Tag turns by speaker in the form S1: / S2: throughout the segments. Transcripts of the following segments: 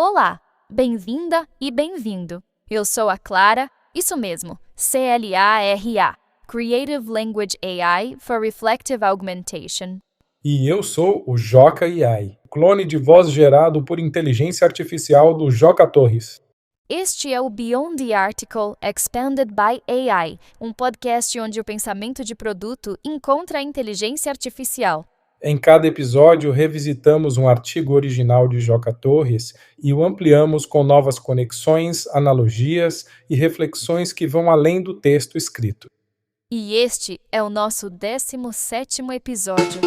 S1: Olá, bem-vinda e bem-vindo. Eu sou a Clara, isso mesmo, CLARA, Creative Language AI for Reflective Augmentation.
S2: E eu sou o Joca AI, clone de voz gerado por inteligência artificial do Joca Torres.
S1: Este é o Beyond the Article Expanded by AI, um podcast onde o pensamento de produto encontra a inteligência artificial.
S2: Em cada episódio, revisitamos um artigo original de Joca Torres e o ampliamos com novas conexões, analogias e reflexões que vão além do texto escrito.
S1: E este é o nosso 17º episódio.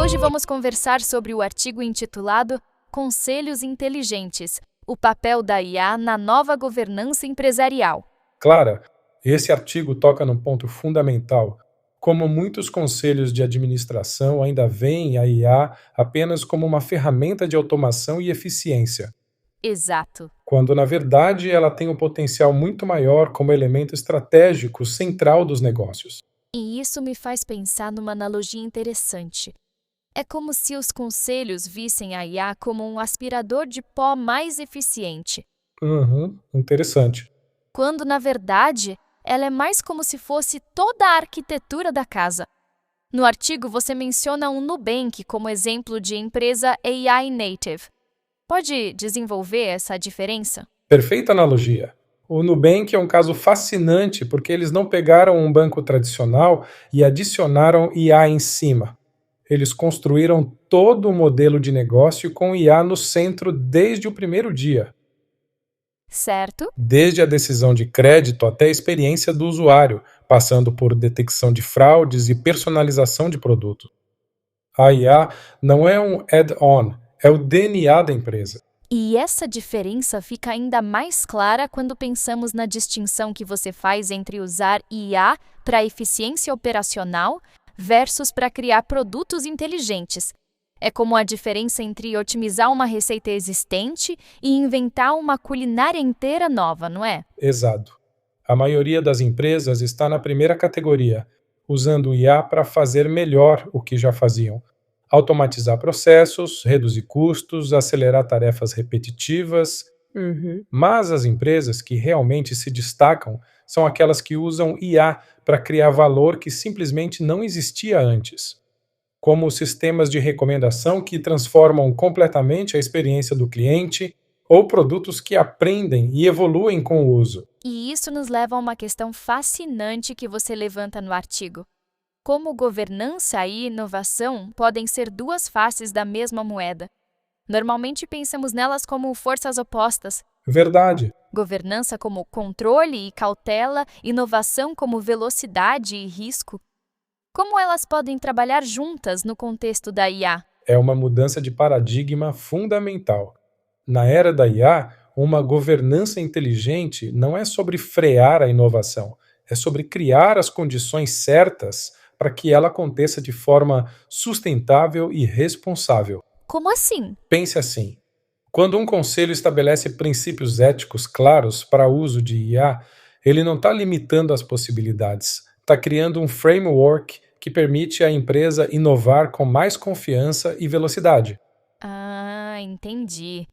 S1: Hoje vamos conversar sobre o artigo intitulado Conselhos Inteligentes, o papel da IA na nova governança empresarial.
S2: Clara, esse artigo toca num ponto fundamental. Como muitos conselhos de administração ainda veem a IA apenas como uma ferramenta de automação e eficiência,
S1: Exato.
S2: quando na verdade ela tem um potencial muito maior como elemento estratégico central dos negócios.
S1: E isso me faz pensar numa analogia interessante. É como se os conselhos vissem a IA como um aspirador de pó mais eficiente,
S2: Interessante.
S1: quando, na verdade, ela é mais como se fosse toda a arquitetura da casa. No artigo, você menciona um Nubank como exemplo de empresa AI native. Pode desenvolver essa diferença?
S2: Perfeita analogia. O Nubank é um caso fascinante porque eles não pegaram um banco tradicional e adicionaram IA em cima. Eles construíram todo o modelo de negócio com IA no centro desde o primeiro dia.
S1: Certo?
S2: Desde a decisão de crédito até a experiência do usuário, passando por detecção de fraudes e personalização de produtos. A IA não é um add-on, é o DNA da empresa.
S1: E essa diferença fica ainda mais clara quando pensamos na distinção que você faz entre usar IA para eficiência operacional versus para criar produtos inteligentes. É como a diferença entre otimizar uma receita existente e inventar uma culinária inteira nova, não é?
S2: Exato. A maioria das empresas está na primeira categoria, usando o IA para fazer melhor o que já faziam. Automatizar processos, reduzir custos, acelerar tarefas repetitivas. Mas as empresas que realmente se destacam são aquelas que usam IA para criar valor que simplesmente não existia antes, como os sistemas de recomendação que transformam completamente a experiência do cliente ou produtos que aprendem e evoluem com o uso.
S1: E isso nos leva a uma questão fascinante que você levanta no artigo. Como governança e inovação podem ser duas faces da mesma moeda. Normalmente pensamos nelas como forças opostas.
S2: Verdade.
S1: Governança como controle e cautela, inovação como velocidade e risco. Como elas podem trabalhar juntas no contexto da IA?
S2: É uma mudança de paradigma fundamental. Na era da IA, uma governança inteligente não é sobre frear a inovação, é sobre criar as condições certas para que ela aconteça de forma sustentável e responsável.
S1: Como assim?
S2: Pense assim: quando um conselho estabelece princípios éticos claros para o uso de IA, ele não está limitando as possibilidades, está criando um framework que permite à empresa inovar com mais confiança e velocidade.
S1: Ah, entendi.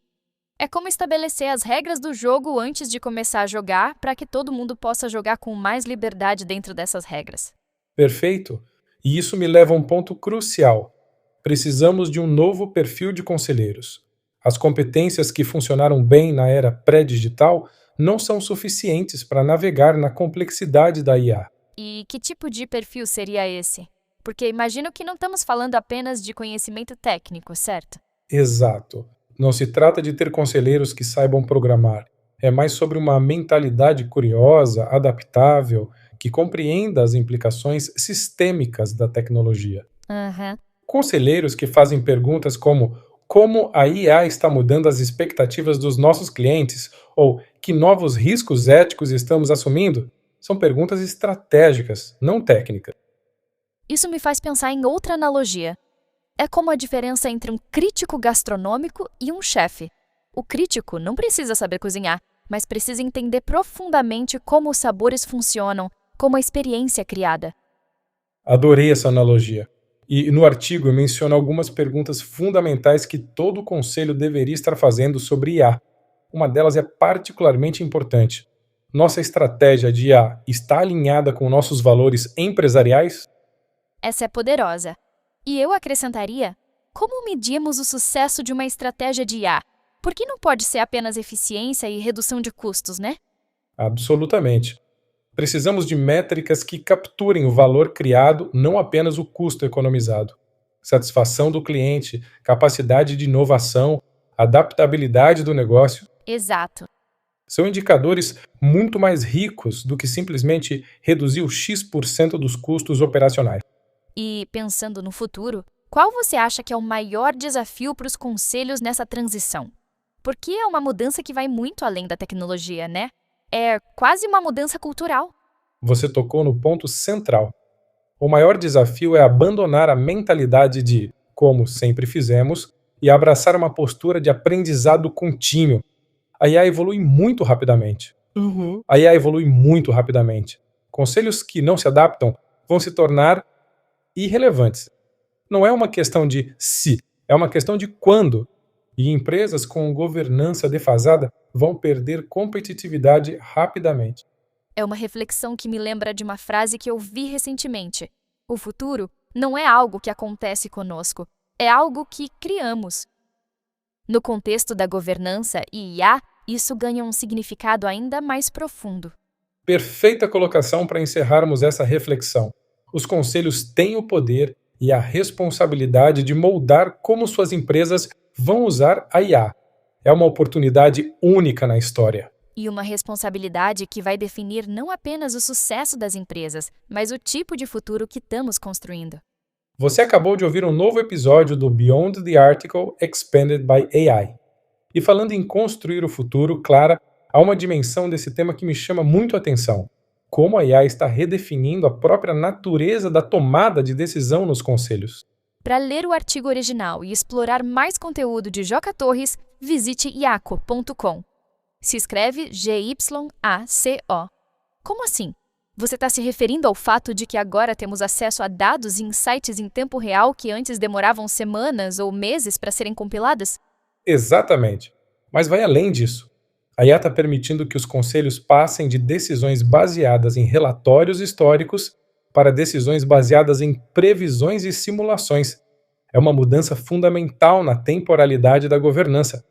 S1: É como estabelecer as regras do jogo antes de começar a jogar para que todo mundo possa jogar com mais liberdade dentro dessas regras.
S2: Perfeito? E isso me leva a um ponto crucial. Precisamos de um novo perfil de conselheiros. As competências que funcionaram bem na era pré-digital não são suficientes para navegar na complexidade da IA.
S1: E que tipo de perfil seria esse? Porque imagino que não estamos falando apenas de conhecimento técnico, certo?
S2: Exato. Não se trata de ter conselheiros que saibam programar. É mais sobre uma mentalidade curiosa, adaptável, que compreenda as implicações sistêmicas da tecnologia.
S1: Aham.
S2: Conselheiros que fazem perguntas como a IA está mudando as expectativas dos nossos clientes ou que novos riscos éticos estamos assumindo, são perguntas estratégicas, não técnicas.
S1: Isso me faz pensar em outra analogia. É como a diferença entre um crítico gastronômico e um chefe. O crítico não precisa saber cozinhar, mas precisa entender profundamente como os sabores funcionam, como a experiência é criada.
S2: Adorei essa analogia. E no artigo eu menciono algumas perguntas fundamentais que todo conselho deveria estar fazendo sobre IA. Uma delas é particularmente importante. Nossa estratégia de IA está alinhada com nossos valores empresariais?
S1: Essa é poderosa. E eu acrescentaria: como medimos o sucesso de uma estratégia de IA? Porque não pode ser apenas eficiência e redução de custos, né?
S2: Absolutamente. Precisamos de métricas que capturem o valor criado, não apenas o custo economizado. Satisfação do cliente, capacidade de inovação, adaptabilidade do negócio
S1: Exato.
S2: são indicadores muito mais ricos do que simplesmente reduzir o X% dos custos operacionais.
S1: E, pensando no futuro, qual você acha que é o maior desafio para os conselhos nessa transição? Porque é uma mudança que vai muito além da tecnologia, né? É quase uma mudança cultural.
S2: Você tocou no ponto central. O maior desafio é abandonar a mentalidade de como sempre fizemos e abraçar uma postura de aprendizado contínuo. A IA evolui muito rapidamente. A IA evolui muito rapidamente. Conselhos que não se adaptam vão se tornar irrelevantes. Não é uma questão de se, é uma questão de quando. E empresas com governança defasada vão perder competitividade rapidamente.
S1: É uma reflexão que me lembra de uma frase que eu vi recentemente. O futuro não é algo que acontece conosco, é algo que criamos. No contexto da governança e IA, isso ganha um significado ainda mais profundo.
S2: Perfeita colocação para encerrarmos essa reflexão. Os conselhos têm o poder e a responsabilidade de moldar como suas empresas vão usar a IA. É uma oportunidade única na história.
S1: E uma responsabilidade que vai definir não apenas o sucesso das empresas, mas o tipo de futuro que estamos construindo.
S2: Você acabou de ouvir um novo episódio do Beyond the Article Expanded by AI. E falando em construir o futuro, Clara, há uma dimensão desse tema que me chama muito a atenção. Como a IA está redefinindo a própria natureza da tomada de decisão nos conselhos.
S1: Para ler o artigo original e explorar mais conteúdo de Joca Torres, visite iaco.com. Se escreve GYACO. Como assim? Você está se referindo ao fato de que agora temos acesso a dados e insights em tempo real que antes demoravam semanas ou meses para serem compilados?
S2: Exatamente. Mas vai além disso. A IA está permitindo que os conselhos passem de decisões baseadas em relatórios históricos para decisões baseadas em previsões e simulações. É uma mudança fundamental na temporalidade da governança.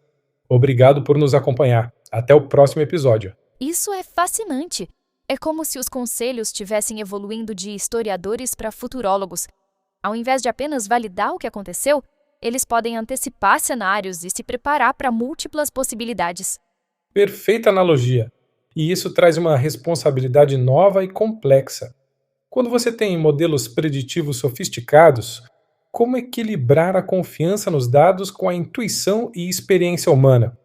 S2: Obrigado por nos acompanhar. Até o próximo episódio.
S1: Isso é fascinante. É como se os conselhos estivessem evoluindo de historiadores para futurólogos. Ao invés de apenas validar o que aconteceu, eles podem antecipar cenários e se preparar para múltiplas possibilidades.
S2: Perfeita analogia. E isso traz uma responsabilidade nova e complexa. Quando você tem modelos preditivos sofisticados, como equilibrar a confiança nos dados com a intuição e experiência humana?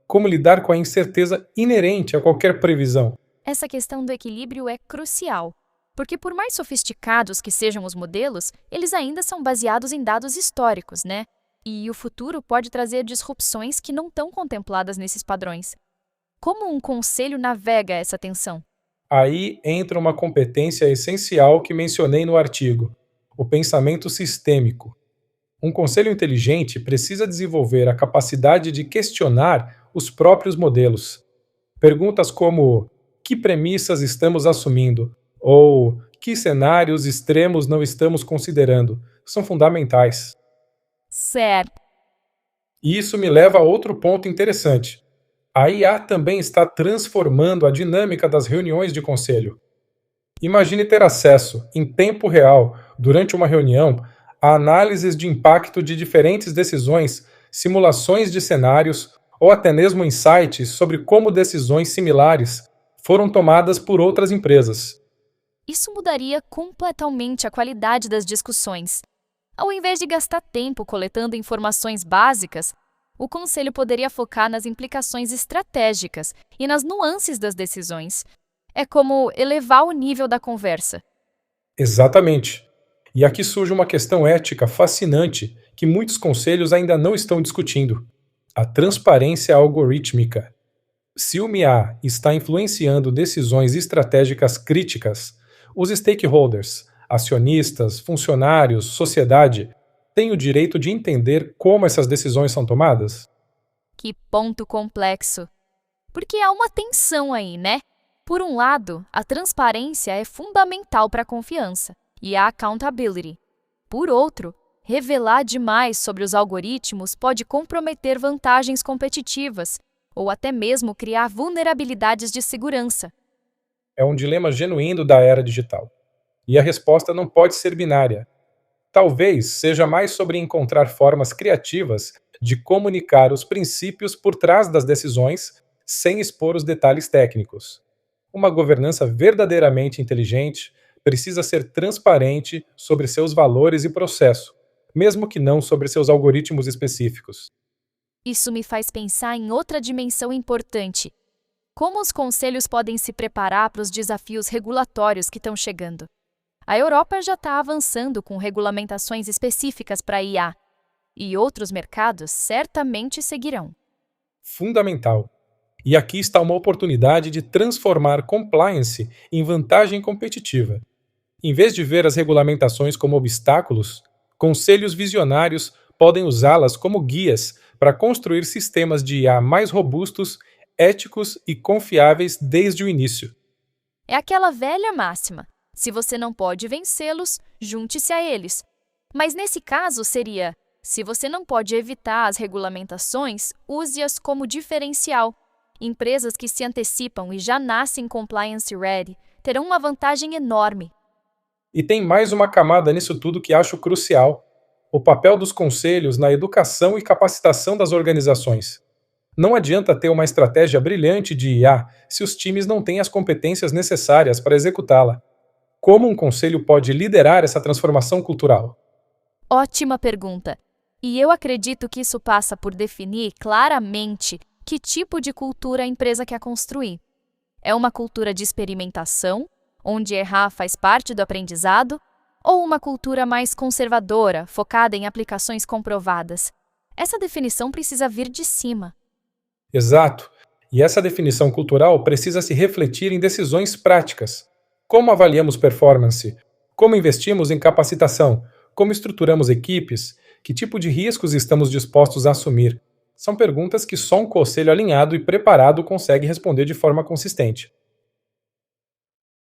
S2: Como lidar com a incerteza inerente a qualquer previsão?
S1: Essa questão do equilíbrio é crucial, porque por mais sofisticados que sejam os modelos, eles ainda são baseados em dados históricos, né? E o futuro pode trazer disrupções que não estão contempladas nesses padrões. Como um conselho navega essa tensão?
S2: Aí entra uma competência essencial que mencionei no artigo: o pensamento sistêmico. Um conselho inteligente precisa desenvolver a capacidade de questionar os próprios modelos. Perguntas como: que premissas estamos assumindo? Ou que cenários extremos não estamos considerando? São fundamentais.
S1: Certo.
S2: E isso me leva a outro ponto interessante. A IA também está transformando a dinâmica das reuniões de conselho. Imagine ter acesso, em tempo real, durante uma reunião, a análises de impacto de diferentes decisões, simulações de cenários ou até mesmo insights sobre como decisões similares foram tomadas por outras empresas.
S1: Isso mudaria completamente a qualidade das discussões. Ao invés de gastar tempo coletando informações básicas, o conselho poderia focar nas implicações estratégicas e nas nuances das decisões. É como elevar o nível da conversa.
S2: Exatamente. E aqui surge uma questão ética fascinante que muitos conselhos ainda não estão discutindo: a transparência algorítmica. Se o IA está influenciando decisões estratégicas críticas, os stakeholders, Acionistas, funcionários, sociedade têm o direito de entender como essas decisões são tomadas?
S1: Que ponto complexo. Porque há uma tensão aí, né? Por um lado, a transparência é fundamental para a confiança e a accountability. Por outro, revelar demais sobre os algoritmos pode comprometer vantagens competitivas ou até mesmo criar vulnerabilidades de segurança.
S2: É um dilema genuíno da era digital. E a resposta não pode ser binária. Talvez seja mais sobre encontrar formas criativas de comunicar os princípios por trás das decisões sem expor os detalhes técnicos. Uma governança verdadeiramente inteligente precisa ser transparente sobre seus valores e processo, mesmo que não sobre seus algoritmos específicos.
S1: Isso me faz pensar em outra dimensão importante. Como os conselhos podem se preparar para os desafios regulatórios que estão chegando? A Europa já está avançando com regulamentações específicas para a IA, e outros mercados certamente seguirão.
S2: Fundamental. E aqui está uma oportunidade de transformar compliance em vantagem competitiva. Em vez de ver as regulamentações como obstáculos, conselhos visionários podem usá-las como guias para construir sistemas de IA mais robustos, éticos e confiáveis desde o início.
S1: É aquela velha máxima: se você não pode vencê-los, junte-se a eles. Mas nesse caso seria: se você não pode evitar as regulamentações, use-as como diferencial. Empresas que se antecipam e já nascem compliance ready terão uma vantagem enorme.
S2: E tem mais uma camada nisso tudo que acho crucial: o papel dos conselhos na educação e capacitação das organizações. Não adianta ter uma estratégia brilhante de IA se os times não têm as competências necessárias para executá-la. Como um conselho pode liderar essa transformação cultural?
S1: Ótima pergunta. E eu acredito que isso passa por definir claramente que tipo de cultura a empresa quer construir. É uma cultura de experimentação, onde errar faz parte do aprendizado, ou uma cultura mais conservadora, focada em aplicações comprovadas? Essa definição precisa vir de cima.
S2: Exato. E essa definição cultural precisa se refletir em decisões práticas. Como avaliamos performance? Como investimos em capacitação? Como estruturamos equipes? Que tipo de riscos estamos dispostos a assumir? São perguntas que só um conselho alinhado e preparado consegue responder de forma consistente.